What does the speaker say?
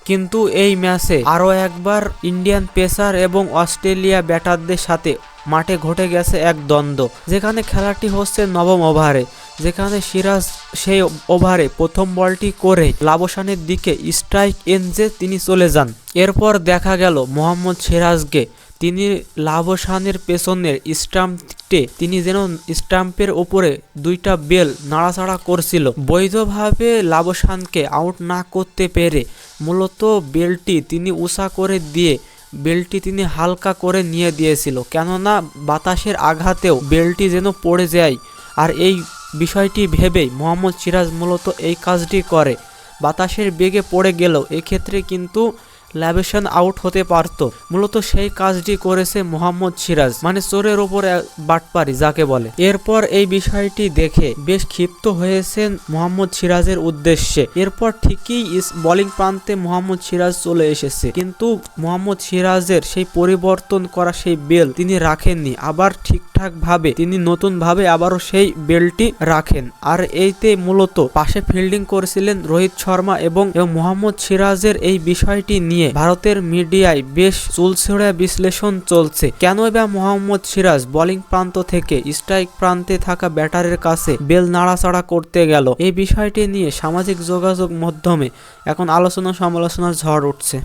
কিন্তু এই ম্যাচে আরও একবার ইন্ডিয়ান পেসার এবং অস্ট্রেলিয়া ব্যাটারদের সাথে মাঠে ঘটে গেছে এক দ্বন্দ্ব, যেখানে খেলাটি হচ্ছে নবম ওভারে, যেখানে সিরাজ সেই ওভারে প্রথম বলটি করে লাবসানের দিকে স্ট্রাইক এন্ডে তিনি চলে যান। এরপর দেখা গেল মোহাম্মদ সিরাজকে তিনি লাবসানের পেছনের স্টাম্পে তিনি যেন স্টাম্পের ওপরে দুইটা বেল নাড়াচাড়া করছিল। বৈধভাবে লাবসানকে আউট না করতে পেরে মূলত বেলটি তিনি উঁচা করে দিয়ে বেলটি তিনি হালকা করে নিয়ে দিয়েছিল, কেননা বাতাসের আঘাতেও বেলটি যেন পড়ে যায়। আর এই বিষয়টি ভেবেই মোহাম্মদ সিরাজ মূলত এই কাজটি করে। বাতাসের বেগে পড়ে গেলেও এক্ষেত্রে কিন্তু লাবসান আউট হতে পারত। মূলত সেই কাজটি করেছে মোহাম্মদ সিরাজ, মানে চোরের ওপর বাটপারি যাকে বলে। এরপর এই বিষয়টি দেখে বেশ ক্ষিপ্ত হয়েছেন মোহাম্মদ সিরাজের উদ্দেশ্যে। এরপর ঠিকই বোলিং প্রান্তে মোহাম্মদ সিরাজ চলে এসেছে, কিন্তু মোহাম্মদ সিরাজের সেই পরিবর্তন করা সেই বেল তিনি রাখেননি, আবার ঠিকঠাক ভাবে তিনি নতুন ভাবে আবারও সেই বেলটি রাখেন। আর এইতে মূলত পাশে ফিল্ডিং করেছিলেন রোহিত শর্মা এবং মোহাম্মদ সিরাজের এই বিষয়টি নিয়ে ভারতের মিডিয়ায় বেশ চুলচেরা বিশ্লেষণ চলছে। কেন বা মোহাম্মদ সিরাজ বোলিং প্রান্ত থেকে স্ট্রাইক প্রান্তে থাকা ব্যাটারের কাছে বেল নাড়াচাড়া করতে গেল, এই বিষয়টি নিয়ে সামাজিক যোগাযোগ মাধ্যমে এখন আলোচনা সমালোচনার ঝড় উঠছে।